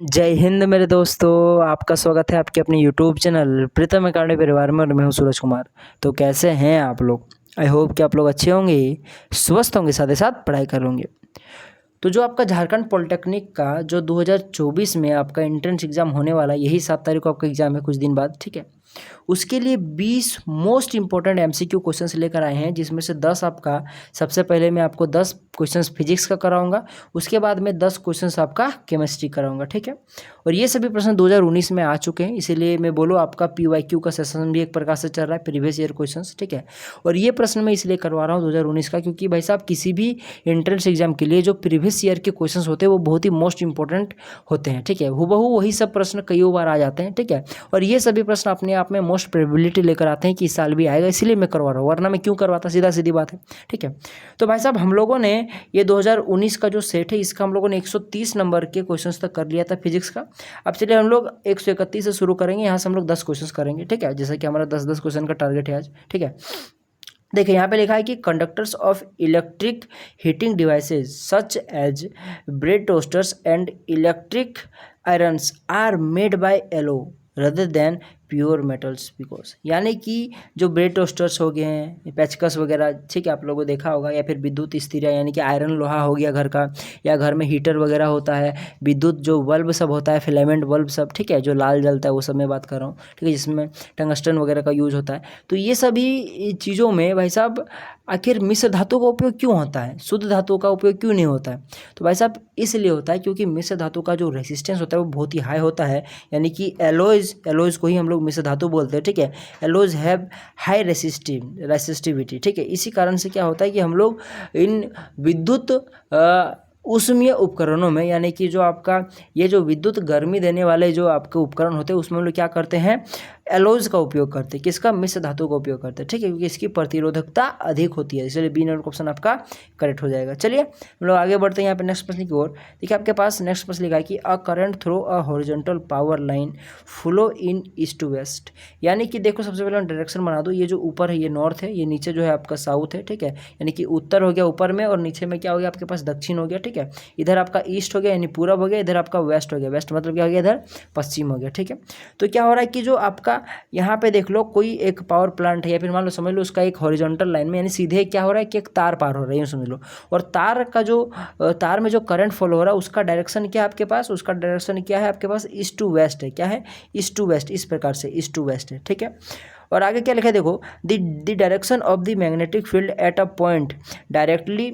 जय हिंद मेरे दोस्तों। आपका स्वागत है आपके अपने यूट्यूब चैनल प्रीतम अकादमी परिवार में और मैं हूं सूरज कुमार। तो कैसे हैं आप लोग? आई होप कि आप लोग अच्छे होंगे, स्वस्थ होंगे, साथ ही साथ पढ़ाई कर होंगे। तो जो आपका झारखंड पॉलिटेक्निक का जो 2024 में आपका एंट्रेंस एग्ज़ाम होने वाला है, यही 7 तारीख को आपका एग्ज़ाम है, कुछ दिन बाद, ठीक है। उसके लिए 20 मोस्ट इंपॉर्टेंट एमसीक्यू क्वेश्चंस लेकर आए हैं, जिसमें से 10 आपका, सबसे पहले मैं आपको 10 क्वेश्चंस फिजिक्स का कराऊंगा, उसके बाद में 10 क्वेश्चंस आपका केमिस्ट्री कराऊंगा, ठीक है। और ये सभी प्रश्न 2019 में आ चुके हैं, इसीलिए मैं बोलूँ आपका पीवाईक्यू का सेशन भी एक प्रकार से चल रहा है, प्रीवियस ईयर क्वेश्चंस, ठीक है। और ये प्रश्न मैं इसलिए करवा रहा हूँ 2019 का, क्योंकि भाई साहब किसी भी एंट्रेंस एग्जाम के लिए जो प्रीवियस ईयर के क्वेश्चंस होते हैं वो बहुत ही मोस्ट इंपॉर्टेंट होते हैं, ठीक है। हुबहू वही सब प्रश्न कई बार आ जाते हैं, ठीक है। और ये सभी प्रश्न अपने आप में मोस्ट प्रोबेबिलिटी लेकर आते हैं कि इस साल भी आएगा, इसीलिए मैं करवा रहा हूँ, वरना मैं क्यों करवाता, सीधा सीधी बात है, ठीक है। तो भाई साहब हम लोगों ने ये 2019 का जो सेट है, इसका हम लोगों ने 130 नंबर के क्वेश्चंस तक कर लिया था फिजिक्स का। अब चलिए हम लोग 131 से शुरू करेंगे, यहाँ से हम लोग 10 क्वेश्चंस करेंगे, ठीक है। जैसा कि हमारा 10-10 क्वेश्चन का टारगेट है आज, ठीक है। देखिए यहाँ पे लिखा है कि conductors of electric heating devices such as bread toasters and electric irons are made by alloy rather than pure metals because, यानी कि जो ब्रेड टोस्टर्स हो गए हैं, पेचकस वगैरह, ठीक है, आप लोगों को देखा होगा, या फिर विद्युत स्थिरियाँ यानी कि आयरन लोहा हो गया घर का, या घर में हीटर वगैरह होता है, विद्युत जो बल्ब सब होता है, फिलामेंट बल्ब सब, ठीक है, जो लाल जलता है वो सब मैं बात कर रहा हूँ, ठीक है, जिसमें टंगस्टन वगैरह का यूज होता है। तो ये सभी चीज़ों में भाई साहब आखिर मिश्र धातु का उपयोग क्यों होता है, शुद्ध धातु का उपयोग क्यों नहीं होता है? तो भाई साहब इसलिए होता है क्योंकि मिश्र धातु का जो रेसिस्टेंस होता है वो बहुत ही हाई होता है, यानी कि एलोइज को ही हम लोग मिश्र धातु बोलते हैं, ठीक है। एलोइज हैव हाई रेसिस्टिविटी, ठीक है। इसी कारण से क्या होता है कि हम लोग इन विद्युत ऊष्मीय उपकरणों में, यानी कि जो आपका ये जो विद्युत गर्मी देने वाले जो आपके उपकरण होते हैं उसमें हम लोग क्या करते हैं, एलोज का उपयोग करते हैं। किसका? मिश्र धातु का उपयोग करते हैं, ठीक है, क्योंकि इसकी प्रतिरोधकता अधिक होती है, इसलिए बी नंबर ऑप्शन आपका करेक्ट हो जाएगा। चलिए हम लोग आगे बढ़ते हैं यहाँ पे नेक्स्ट प्रश्न की ओर। देखिए आपके पास नेक्स्ट प्रश्न लिखा है कि a current through a horizontal power line flow in east to west, यानी कि देखो सबसे पहले डायरेक्शन बना दो, ये जो ऊपर है ये नॉर्थ है, ये नीचे जो है आपका साउथ है, ठीक है, यानी कि उत्तर हो गया ऊपर में, और नीचे में क्या हो गया आपके पास, दक्षिण हो गया, ठीक है। इधर आपका ईस्ट हो गया यानी पूरब हो गया, इधर आपका वेस्ट हो गया, वेस्ट मतलब क्या हो गया, इधर पश्चिम हो गया, ठीक है। तो क्या हो रहा है कि जो आपका यहाँ पे देख लो कोई एक पावर प्लांट है, या फिर मान लो समझ लो उसका एक हॉरिजॉन्टल लाइन में, यानी सीधे क्या हो रहा है कि एक तार पार हो रही है समझ लो, और तार का जो तार में जो करंट फ्लो हो रहा है उसका डायरेक्शन क्या है आपके पास, उसका डायरेक्शन क्या है आपके पास, ईस्ट टू वेस्ट है, क्या है, ईस्ट टू वेस्ट, इस प्रकार से ईस्ट टू वेस्ट है, ठीक है। और आगे क्या लिखा है देखो, the direction of the magnetic field at a point directly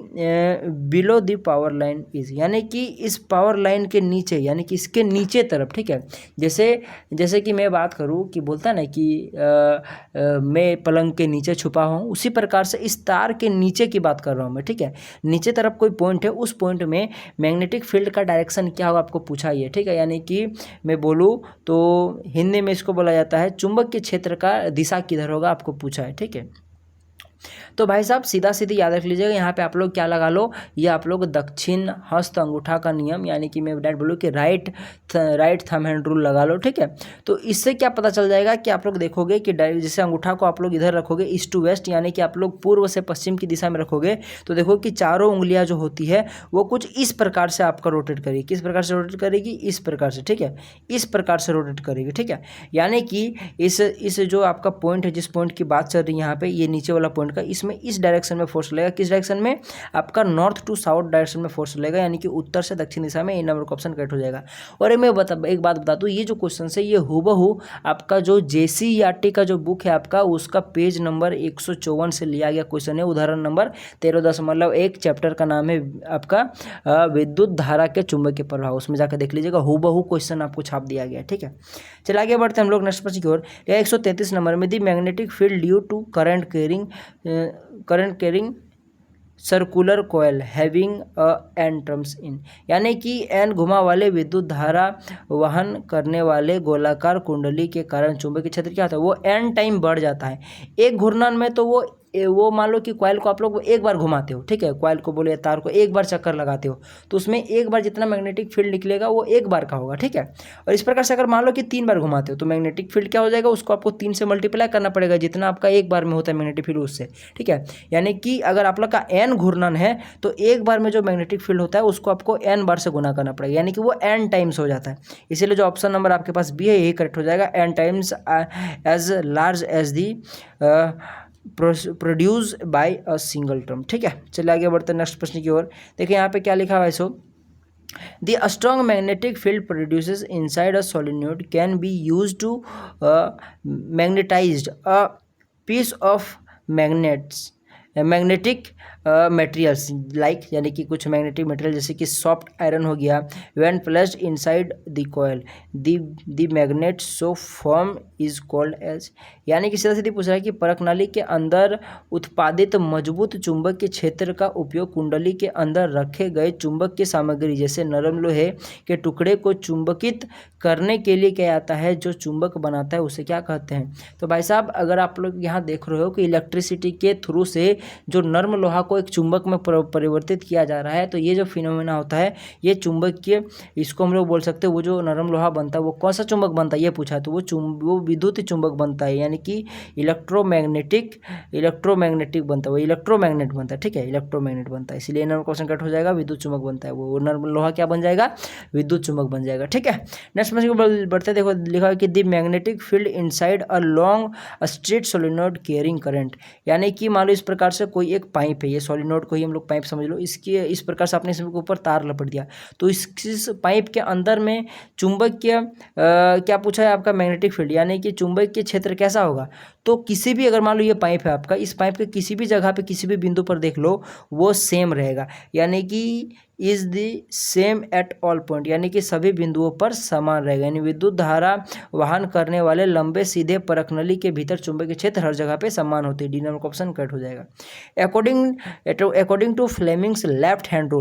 below the power line is, यानी कि इस पावर लाइन के नीचे, यानी कि इसके नीचे तरफ, ठीक है। जैसे कि मैं बात करूँ कि बोलता है ना कि मैं पलंग के नीचे छुपा हूँ, उसी प्रकार से इस तार के नीचे की बात कर रहा हूँ मैं, ठीक है। नीचे तरफ कोई पॉइंट है, उस पॉइंट में मैग्नेटिक फील्ड का डायरेक्शन क्या होगा आपको पूछा ही है, ठीक है। यानी कि मैं बोलूँ तो हिंदी में इसको बोला जाता है चुंबक के क्षेत्र का दिशा किधर होगा, आपको पूछा है, ठीक है। तो भाई साहब सीधा सीधी याद रख लीजिएगा, यहाँ पे आप लोग क्या लगा लो, ये आप लोग दक्षिण हस्त अंगूठा का नियम, यानी कि मैं डायरेक्ट बोलूँ कि राइट थंब हैंड रूल लगा लो, ठीक है। तो इससे क्या पता चल जाएगा कि आप लोग देखोगे कि जैसे अंगूठा को आप लोग इधर रखोगे ईस्ट टू वेस्ट, यानी कि आप लोग पूर्व से पश्चिम की दिशा में रखोगे, तो देखो कि चारों उंगलियां जो होती है वो कुछ इस प्रकार से आपका रोटेट करेगी। किस प्रकार से रोटेट करेगी? इस प्रकार से, ठीक है, इस प्रकार से रोटेट करेगी, ठीक है। यानी कि इस जो आपका पॉइंट है, जिस पॉइंट की बात चल रही है यहाँ पे, ये नीचे वाला पॉइंट का, इसमें इस डायरेक्शन में फोर्स लगेगा। किस डायरेक्शन में? आपका नॉर्थ टू साउथ डायरेक्शन में फोर्स लगेगा, यानी कि उत्तर से दक्षिण दिशा में। इन नंबर का ऑप्शन करेक्ट हो जाएगा। और मैं एक बात बता दूं, ये जो क्वेश्चन है ये हूबहू आपका जो JCERT का जो बुक है आपका, उसका पेज नंबर 154 से लिया गया क्वेश्चन है, उदाहरण नंबर 13-10, मतलब एक चैप्टर का नाम है आपका विद्युत धारा के चुंबकीय प्रभाव, उसमें जाकर देख लीजिएगा, हूबहू क्वेश्चन आपको छाप दिया गया है, ठीक है। चलिए आगे बढ़ते हैं हम लोग नेक्स्ट प्रश्न की ओर। 133 नंबर में the magnetic field due to current carrying circular coil having a n turns in, यानी कि एन घुमा वाले विद्युत धारा वहन करने वाले गोलाकार कुंडली के कारण चुंबकीय क्षेत्र क्या होता है, वो एन टाइम बढ़ जाता है। एक घूर्णन में तो वो वो मान लो कि कॉइल को आप लोग एक बार घुमाते हो, ठीक है, कॉइल को बोले तार को एक बार चक्कर लगाते हो तो उसमें एक बार जितना मैग्नेटिक फील्ड निकलेगा वो एक बार का होगा, ठीक है। और इस प्रकार से अगर मान लो कि 3 बार घुमाते हो तो मैग्नेटिक फील्ड क्या हो जाएगा, उसको आपको 3 से मल्टीप्लाई करना पड़ेगा जितना आपका एक बार में होता है मैग्नेटिक फील्ड उससे, ठीक है। यानी कि अगर आप लोग का n घूर्णन है तो एक बार में जो मैग्नेटिक फील्ड होता है उसको आपको n बार से गुना करना पड़ेगा, यानी कि वो n टाइम्स हो जाता है। इसीलिए जो ऑप्शन नंबर आपके पास बी है यही करेक्ट हो जाएगा, n times as large as the produce by a single turn, ठीक है। चलिए आगे बढ़ते हैं नेक्स्ट प्रश्न की ओर। देखिए यहाँ पे क्या लिखा हुआ है, सो the strong magnetic field produced inside a solenoid can be used to magnetize a piece of magnetic materials like, यानी कि कुछ मैग्नेटिक मटेरियल जैसे कि सॉफ्ट आयरन हो गया, when placed inside the coil the magnet so form is called as, यानी कि सीधा सीधी पूछ रहा है कि परखनाली के अंदर उत्पादित मजबूत चुंबक के क्षेत्र का उपयोग कुंडली के अंदर रखे गए चुंबक की सामग्री जैसे नरम लोहे के टुकड़े को चुंबकित करने के लिए किया जाता है। जो चुंबक बनाता है उसे क्या कहते हैं। तो भाई साहब अगर आप लोग यहाँ देख रहे हो कि इलेक्ट्रिसिटी के थ्रू से जो नर्म लोहा को एक चुंबक में परिवर्तित किया जा रहा है, तो ये जो फिनोमेना होता है ये चुंबकीय, इसको हम लोग बोल सकते हैं वो जो नरम लोहा बनता है वो कौन सा चुंबक बनता है ये पूछा, तो वो विद्युत चुंबक बनता है, यानी कि इलेक्ट्रोमैग्नेटिक बनता है, वो इलेक्ट्रोमैग्नेट बनता है, ठीक है, इलेक्ट्रोमैग्नेट बनता है। इसलिए नंबर क्वेश्चन कट हो जाएगा, विद्युत चुंबक बनता है वो नर्म लोहा क्या बन जाएगा, विद्युत चुंबक बन जाएगा, ठीक है। नेक्स्ट प्रश्न को बढ़ते देखो, लिखा है कि the magnetic field inside a long straight solenoid carrying current, यानी कि मान लो इस प्रकार से कोई एक पाइप है, ये सॉलिनोइड को ही हम लोग पाइप समझ लो, इसके इस प्रकार से आपने इसके ऊपर तार लपेट दिया तो इस पाइप के अंदर में चुंबकीय क्या पूछा है आपका, मैग्नेटिक फील्ड, यानी कि चुंबकीय क्षेत्र कैसा होगा। तो किसी भी, अगर मान लो ये पाइप है आपका, इस पाइप के किसी भी जगह पे किसी भी बिंदु पर देख लो वो सेम रहेगा, यानी कि is the same at all point, यानी कि सभी बिंदुओं पर समान रहेगा, यानी विद्युत धारा वहन करने वाले लंबे सीधे परखनली के भीतर चुंबकीय क्षेत्र हर जगह पे समान होती है। डी नंबर ऑप्शन कट हो जाएगा। According to Fleming's left hand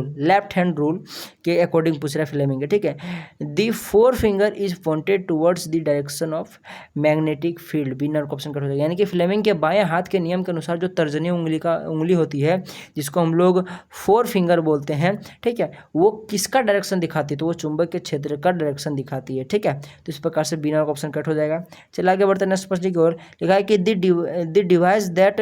rule के अकॉर्डिंग पूछ रहा है फ्लेमिंग, ठीक है, the fore finger is pointed towards the direction of magnetic field, B number option cut हो जाएगा। यानी कि फ्लेमिंग के बाएं हाथ के नियम के अनुसार जो तर्जनी उंगली होती है जिसको हम लोग फोर फिंगर बोलते हैं, ठीक है, वो किसका डायरेक्शन दिखाती है, तो वो चुंबक के क्षेत्र का डायरेक्शन दिखाती है, ठीक है। तो इस प्रकार से बी नंबर ऑप्शन कट हो जाएगा। चलिए आगे बढ़ते हैं नेक्स्ट प्रश्न की ओर। लिखा है कि the device that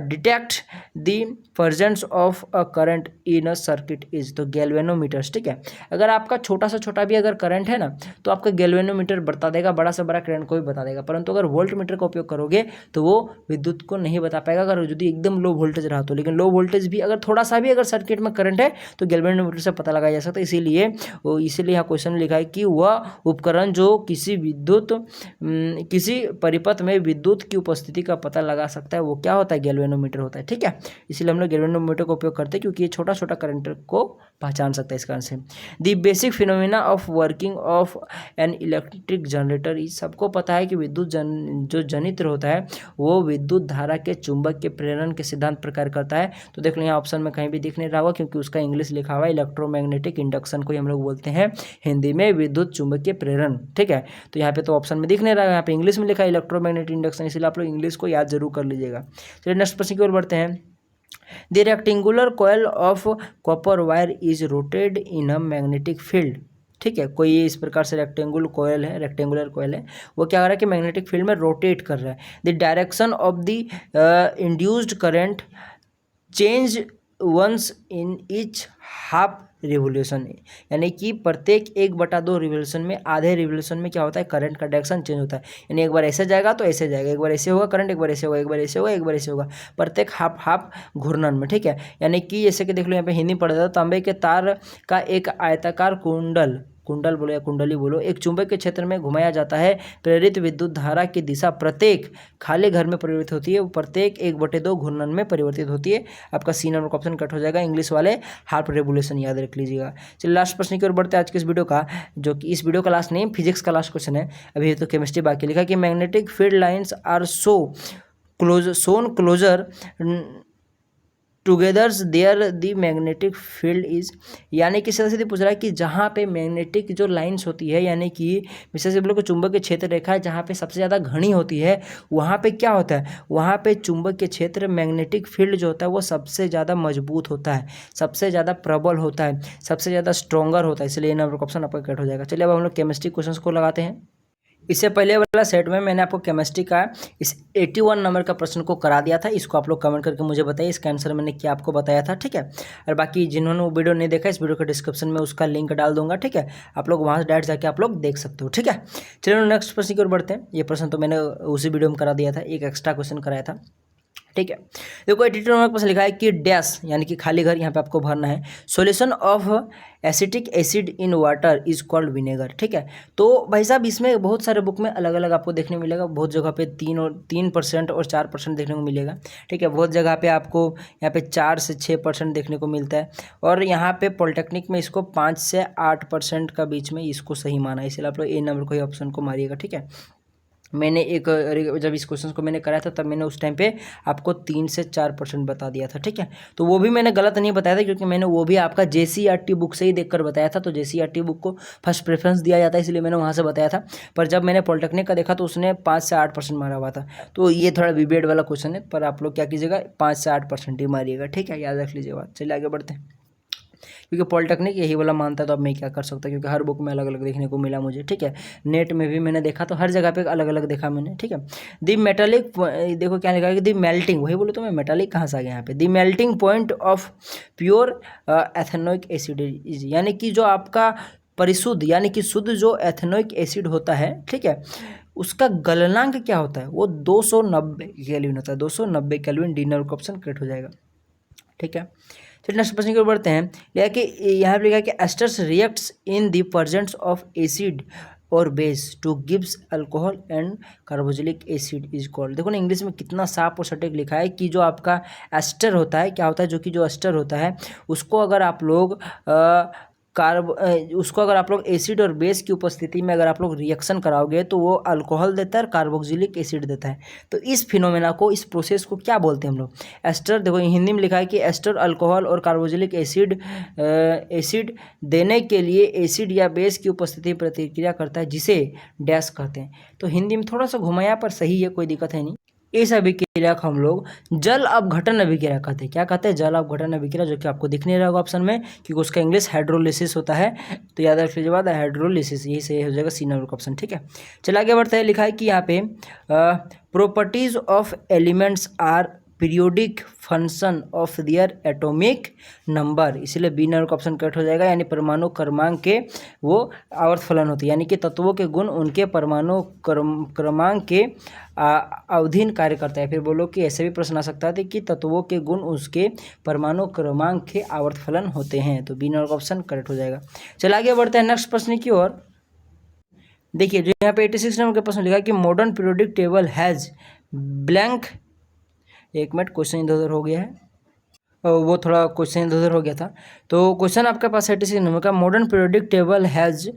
detect the presence of a current in a circuit is, तो गैल्वेनोमीटर्स, ठीक है। अगर आपका छोटा से छोटा भी अगर करंट है ना तो आपका गैल्वेनोमीटर बता देगा, बड़ा से बड़ा करंट को भी बता देगा, परंतु अगर वोल्ट मीटर का उपयोग करोगे तो वो विद्युत को नहीं बता पाएगा अगर यदि एकदम लो वोल्टेज रहा तो। लेकिन लो वोल्टेज भी अगर थोड़ा सा भी अगर सर्किट में करंट है तो गैल्वेनोमीटर से पता लगाया जा सकता है। इसीलिए यहाँ क्वेश्चन लिखा है कि वह उपकरण जो किसी परिपथ में विद्युत की उपस्थिति का पता लगा सकता है वो क्या होता है, गैल्वेनोमीटर होता है, ठीक है। इसलिए हम लोग गैल्वेनोमीटर का उपयोग करते हैं क्योंकि ये छोटा छोटा करंट को पहचान सकता है इस कारण से। The basic phenomena of working of an electric generator, इस सबको पता है कि विद्युत जो जनित्र होता है वो विद्युत धारा के चुंबक के प्रेरण के सिद्धांत प्रकार करता है। तो देख लो यहाँ ऑप्शन में कहीं भी दिख नहीं रहा होगा क्योंकि उसका इंग्लिश लिखा हुआ है, इलेक्ट्रोमैग्नेटिक इंडक्शन को हम लोग बोलते हैं हिंदी में विद्युत चुंबकीय प्रेरण, ठीक है। तो यहाँ पे तो ऑप्शन में दिख नहीं रहा है, यहाँ पे इंग्लिश में लिखा है इलेक्ट्रोमैग्नेटिक इंडक्शन, इसलिए आप लोग इंग्लिश को याद जरूर कर लीजिएगा। चलिए नेक्स्ट प्रश्न की ओर बढ़ते हैं। The rectangular coil of copper wire is rotated in a magnetic field, ठीक है। कोई इस प्रकार से रेक्टेंगुलर कॉइल है, वो क्या हो रहा है कि मैग्नेटिक फील्ड में रोटेट कर रहा है। The direction of the induced current change once in each half revolution, यानी कि प्रत्येक 1/2 रिवोल्यूशन में, आधे रिवोल्यूशन में क्या होता है, करंट का डायरेक्शन चेंज होता है। यानी एक बार ऐसे जाएगा तो ऐसे जाएगा, एक बार ऐसे होगा करंट, एक बार ऐसे होगा, एक बार ऐसे होगा, एक बार ऐसे होगा, प्रत्येक हाफ घूर्णन में, ठीक है। यानी कि जैसे कि देख लो यहाँ पे हिंदी पढ़ा था, तांबे के तार का एक आयताकार कुंडल बोलो या कुंडली बोलो एक चुंबक के क्षेत्र में घुमाया जाता है। प्रेरित विद्युत धारा की दिशा प्रत्येक खाली घर में परिवर्तित होती है, वो प्रत्येक 1/2 घूर्णन में परिवर्तित होती है। आपका सी नंबर ऑप्शन कट हो जाएगा, इंग्लिश वाले हाफ रेवोल्यूशन याद रख लीजिएगा। चलिए लास्ट प्रश्न की ओर बढ़ते हैं आज के इस वीडियो का, जो कि इस वीडियो का लास्ट नहीं, फिजिक्स का लास्ट क्वेश्चन है, अभी तो केमिस्ट्री बाकी। लिखा कि magnetic field lines are shown closer togethers there the magnetic field is, यानी कि सीधा सीधे पूछ रहा है कि जहाँ पे मैग्नेटिक जो लाइंस होती है, यानी कि विशेष बोलो कि चुंबकीय क्षेत्र रेखा है जहाँ पे सबसे ज़्यादा घनी होती है, वहाँ पे क्या होता है, वहाँ पे चुंबकीय क्षेत्र मैग्नेटिक फील्ड जो होता है वो सबसे ज़्यादा मजबूत होता है, सबसे ज़्यादा प्रबल होता है, सबसे ज़्यादा स्ट्रॉन्गर होता है, इसलिए ये नंबर का ऑप्शन आपका कट हो जाएगा। चलिए अब हम लोग केमिस्ट्री क्वेश्चन को लगाते हैं। इससे पहले वाला सेट में मैंने आपको केमिस्ट्री का इस 81 नंबर का प्रश्न को करा दिया था, इसको आप लोग कमेंट करके मुझे बताइए इसका आंसर मैंने क्या आपको बताया था, ठीक है। और बाकी जिन्होंने वो वीडियो नहीं देखा, इस वीडियो के डिस्क्रिप्शन में उसका लिंक डाल दूंगा, ठीक है, आप लोग वहाँ से डायरेक्ट जाके आप लोग देख सकते हो, ठीक है। चलिए नेक्स्ट प्रश्न की ओर बढ़ते हैं। ये प्रश्न तो मैंने उसी वीडियो में करा दिया था, एक एक्स्ट्रा क्वेश्चन कराया था, ठीक है। देखो 82 नंबर पर लिखा है कि डैश, यानी कि खाली घर यहाँ पे आपको भरना है। Solution of acetic acid in water is called vinegar, ठीक है। तो भाई साहब इसमें बहुत सारे बुक में अलग अलग आपको देखने मिलेगा, बहुत जगह पे 3% और 4% देखने को मिलेगा, ठीक है। बहुत जगह पे आपको यहाँ पे 4 से 6% देखने को मिलता है, और यहाँ पे पॉलिटेक्निक में इसको 5 से 8% का बीच में इसको सही माना है, इसलिए आप लोग ए नंबर को ही ऑप्शन को मारिएगा, ठीक है। मैंने जब इस क्वेश्चन को मैंने कराया था तब मैंने उस टाइम पे आपको 3 से 4% बता दिया था, ठीक है। तो वो भी मैंने गलत नहीं बताया था, क्योंकि मैंने वो भी आपका JCERT बुक से ही देखकर बताया था, तो JCERT बुक को फर्स्ट प्रेफरेंस दिया जाता है, इसलिए मैंने वहाँ से बताया था। पर जब मैंने पॉलिटेक्निक का देखा तो उसने 5 से 8% मारा हुआ था, तो ये थोड़ा डिबेट वाला क्वेश्चन है, पर आप लोग क्या कीजिएगा 5 से 8% ही मारिएगा, ठीक है, याद रख लीजिए बात। चलिए आगे बढ़ते हैं, क्योंकि पॉलिटेक्निक यही वाला मानता है, तो अब मैं क्या कर सकता, क्योंकि हर बुक में अलग अलग देखने को मिला मुझे, ठीक है। नेट में भी मैंने देखा तो हर जगह पे अलग अलग देखा मैंने, ठीक है। दी मेटालिक, देखो क्या लिखा है कि दी मेल्टिंग, वही बोलो तो मैं मेटालिक कहाँ से आ गया यहाँ पे, the melting point of pure ethanoic acid is, यानी कि जो आपका परिशुद्ध यानी कि शुद्ध जो एथेनोइक एसिड होता है, ठीक है, उसका गलनांक क्या होता है, वो 290 केल्विन होता है, 290 केल्विन। डी नंबर का ऑप्शन करेक्ट हो जाएगा, ठीक है। चलिए नेक्स्ट प्रश्न की ओर बढ़ते हैं। लिखा कि यहाँ पे लिखा है कि esters reacts in the presence of acid और base to gives alcohol and carboxylic acid is called. देखो ना इंग्लिश में कितना साफ और सटीक लिखा है कि जो आपका एस्टर होता है क्या होता है, जो कि जो एस्टर होता है उसको अगर आप लोग उसको अगर आप लोग एसिड और बेस की उपस्थिति में अगर आप लोग रिएक्शन कराओगे तो वो अल्कोहल देता है और कार्बोक्सिलिक एसिड देता है। तो इस फिनोमेना को, इस प्रोसेस को क्या बोलते हैं हम लोग, एस्टर। देखो हिंदी में लिखा है कि एस्टर अल्कोहल और कार्बोक्सिलिक एसिड देने के लिए एसिड या बेस की उपस्थिति में प्रतिक्रिया करता है, जिसे डैश कहते हैं। तो हिंदी में थोड़ा सा घुमाया पर सही है, कोई दिक्कत है नहीं। इस अभिक्रिया को हम लोग जल अपघटन अभिक्रिया कहते हैं। क्या कहते हैं, जल अपघटन अभिक्रिया, जो कि आपको दिख नहीं रहा होगा ऑप्शन में, क्योंकि उसका इंग्लिश हाइड्रोलिसिस होता है, तो याद रख लीजिए बात, हाइड्रोलिसिस, यही सही हो जाएगा सी नंबर का ऑप्शन, ठीक है। चलिए आगे बढ़ते हैं। लिखा है कि यहाँ पे properties of elements are periodic function of their atomic number, इसलिए बी नंबर का ऑप्शन करेक्ट हो जाएगा, यानी परमाणु क्रमांक के वो आवर्त फलन होते हैं, यानी कि तत्वों के गुण उनके परमाणु क्रमांक के अधीन कार्य करता है। फिर बोलो कि ऐसे भी प्रश्न आ सकता है कि तत्वों के गुण उसके परमाणु क्रमांक के आवर्त फलन होते हैं, तो बी नंबर का ऑप्शन करेक्ट हो जाएगा। चलिए आगे बढ़ते हैं नेक्स्ट प्रश्न की ओर। देखिए जो यहाँ पे 86 नंबर का प्रश्न लिखा है कि modern periodic table has blank, एक मिनट क्वेश्चन इधर उधर हो गया है, वो थोड़ा क्वेश्चन इधर उधर हो गया था। तो क्वेश्चन आपके पास 86 नंबर का, modern periodic table has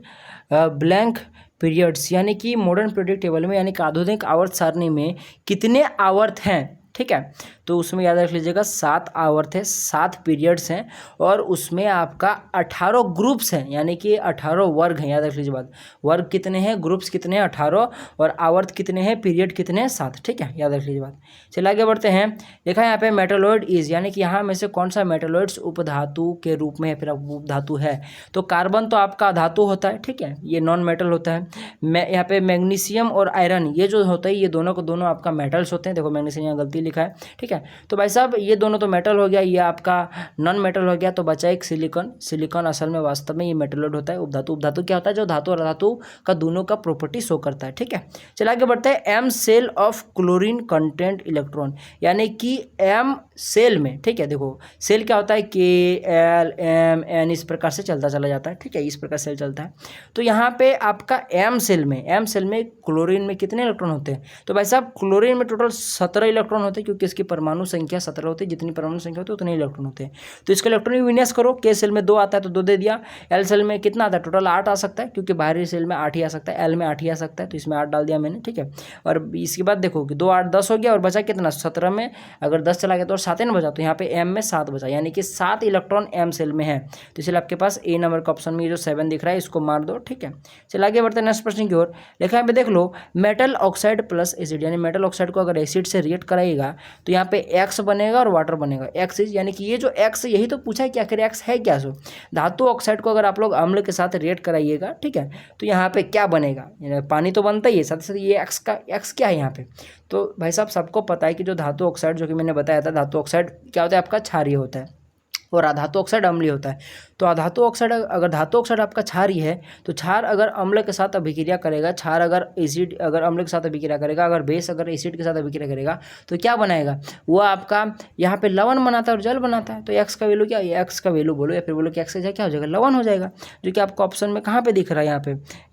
blank periods, यानी कि मॉडर्न पीरियोडिक टेबल में यानी कि आधुनिक आवर्त सारणी में कितने आवर्त हैं, ठीक है। तो उसमें याद रख लीजिएगा 7 आवर्त है, 7 पीरियड्स हैं, और उसमें आपका 18 ग्रुप्स हैं, यानी कि 18 वर्ग हैं। याद रख लीजिए बात, वर्ग कितने हैं, ग्रुप्स कितने हैं 18, और आवर्त कितने हैं, पीरियड कितने हैं 7, ठीक है, याद रख लीजिए बात। चलिए आगे बढ़ते हैं। देखा यहाँ पे मेटालॉइड इज, यानी कि यहाँ में से कौन सा मेटालॉइड्स उपधातु के रूप में है, फिर उपधातु है। तो कार्बन तो आपका धातु होता है, ठीक है, ये नॉन मेटल होता है। यहाँ पे मैग्नीशियम और आयरन ये जो होता है, ये दोनों को दोनों आपका मेटल्स होते हैं। देखो मैग्नीशियम यहाँ गलती लिखा है, ठीक है। तो भाई साहब ये दोनों तो मेटल हो गया, ये आपका नॉन मेटल हो गया, तो बचा एक सिलिकॉन। सिलिकॉन असल में वास्तव में ये मेटलॉइड होता है। उपधातु, उपधातु क्या होता है, जो धातु और धातु का दोनों का प्रॉपर्टी शो करता है, ठीक है। चलिए आगे बढ़ते हैं। M shell of chlorine content electron, यानी कि एम सेल में, ठीक है, देखो सेल क्या होता है, KLMN इस प्रकार से चलता चला जाता है, ठीक है, इस प्रकार सेल चलता है। तो यहाँ पे आपका एम सेल में क्लोरीन में कितने इलेक्ट्रॉन होते हैं, तो भाई साहब क्लोरीन में टोटल 17 इलेक्ट्रॉन होते हैं, क्योंकि इसकी परमाणु परमाणु संख्या 17 होती है, जितनी परमाणु संख्या होती है उतने इलेक्ट्रॉन होते हैं। तो इसका इलेक्ट्रॉनिक विन्यास करो, के सेल में 2 आता है तो 2 दे दिया, एल सेल में कितना आता है, टोटल 8 आ सकता है, क्योंकि बाहरी सेल में 8 ही आ सकता है, एल में 8 ही आ सकता है, तो इसमें 8 डाल दिया मैंने, ठीक है। और इसके बाद देखो कि 2 8 10 हो गया, और बचा कितना 17 में अगर 10 चला गया तो 7 न बचा, तो यहाँ पे एम में 7 बचा, यानी कि 7 इलेक्ट्रॉन एम सेल में है। तो इसलिए आपके पास ए नंबर का ऑप्शन में ये जो 7 दिख रहा है इसको मार दो, ठीक है। चलिए आगे बढ़ते हैं नेक्स्ट प्रश्न की ओर। लिखा है पे देख लो, मेटल ऑक्साइड प्लस एसिड, यानी मेटल ऑक्साइड को अगर एसिड से रिएक्ट कराएगा तो यहाँ पे एक्स बनेगा और वाटर बनेगा। एक्स इज, यानी कि ये जो एक्स, यही तो पूछा है कि आखिर एक्स है क्या। सो धातु ऑक्साइड को अगर आप लोग अम्ल के साथ रिएक्ट कराइएगा, ठीक है, तो यहाँ पे क्या बनेगा, पानी तो बनता ही है, साथ ही साथ ये एक्स का एक्स क्या है यहाँ पे। तो भाई साहब सबको पता है कि जो धातु ऑक्साइड, जो कि मैंने बताया था, धातु ऑक्साइड क्या होता है आपका, क्षारीय होता है, और अधातु ऑक्साइड अम्लीय होता है। तो अधातु ऑक्साइड, अगर धातु ऑक्साइड आपका क्षारीय है तो क्षार अगर अम्ल के साथ अभिक्रिया करेगा, क्षार अगर एसिड अगर अम्ल के साथ अभिक्रिया करेगा, अगर बेस अगर एसिड के साथ अभिक्रिया करेगा तो क्या बनाएगा, वो आपका यहाँ पे लवण बनाता है और जल बनाता है। तो एक्स का वैल्यू क्या, एक्स का वैल्यू बोलो या फिर बोलो कि एक्स क्या हो जाएगा, लवण हो जाएगा, जो कि आपको ऑप्शन में कहाँ पे दिख रहा है,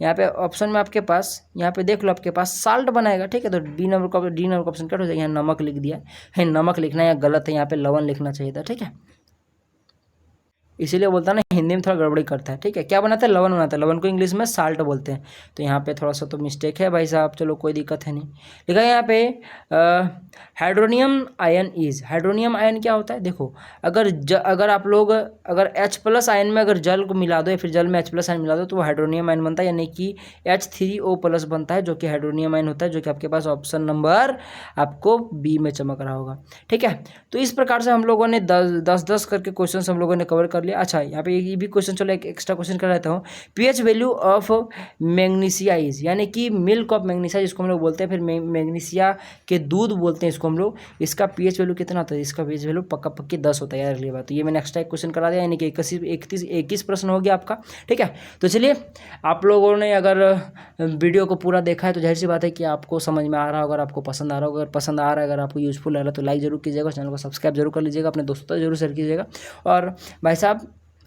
यहाँ पे ऑप्शन में आपके पास, यहाँ पे देख लो आपके पास साल्ट बनाएगा, ठीक है। तो डी नंबर का ऑप्शन क्या हो जाएगा, यहाँ नमक लिख दिया है, नमक लिखना यहाँ गलत है, यहाँ पे लवण लिखना चाहिए था, ठीक है। इसीलिए बोलता है ना, हिंदी में थोड़ा गड़बड़ी करता है, ठीक है। क्या बनाता है, लवण बनाता है, लवण को इंग्लिश में साल्ट बोलते हैं। तो यहाँ पे थोड़ा सा तो मिस्टेक है भाई साहब, चलो कोई दिक्कत है नहीं। लिखा है यहाँ पे hydronium ion is, hydronium ion क्या होता है, देखो अगर आप लोग अगर H+ आयन में अगर जल को मिला दो या फिर जल में H+ आयन मिला दो तो वो हाइड्रोनियम आयन बनता है, यानी कि H3O+ बनता है, जो कि हाइड्रोनियम आयन होता है, जो कि आपके पास ऑप्शन नंबर आपको बी में चमक रहा होगा, ठीक है। तो इस प्रकार से हम लोगों ने 10 करके क्वेश्चन हम लोगों ने कवर कर लिया। अच्छा यहाँ पे ये भी क्वेश्चन, चलो एक एक्स्ट्रा क्वेश्चन कर लेता हूँ। PH value of magnesia is, यानी कि मिल्क ऑफ मैग्नीशिया जिसको हम लोग बोलते हैं, फिर मैग्नीशिया के दूध बोलते हैं इसको हम लोग, इसका पीएच वैल्यू कितना होता है, इसका पीएच वैल्यू पक्का पक्की 10 होता है, यार अगली बात। तो ये मैंने एक्स्ट्रा एक क्वेश्चन करा दिया, यानी कि 21 प्रश्न हो गया आपका, ठीक है। तो चलिए आप लोगों ने अगर वीडियो को पूरा देखा है तो जाहिर सी बात है कि आपको समझ में आ रहा होगा, अगर आपको पसंद आ रहा होगा, अगर पसंद आ रहा है, अगर आपको यूजफुल लग रहा है तो लाइक जरूर कीजिएगा, चैनल को सब्सक्राइब जरूर कर लीजिएगा, अपने दोस्तों तक जरूर शेयर कीजिएगा। और भाई साहब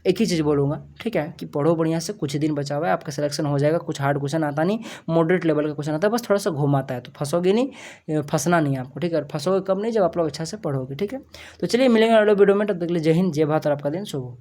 एक ही चीज़ बोलूँगा, ठीक है, कि पढ़ो बढ़िया से, कुछ ही दिन बचा हुआ है, आपका सिलेक्शन हो जाएगा। कुछ हार्ड क्वेश्चन आता नहीं, मॉडरेट लेवल का क्वेश्चन आता है, बस थोड़ा सा घुमाता है, तो फंसोगे नहीं, फंसना नहीं आपको, ठीक है। फंसोगे कब नहीं, जब आप लोग अच्छा से पढ़ोगे, ठीक है। तो चलिए मिलेंगे अगले वीडियो में, तब तक के लिए जय हिंद, जय भारत और आपका दिन शुभ हो।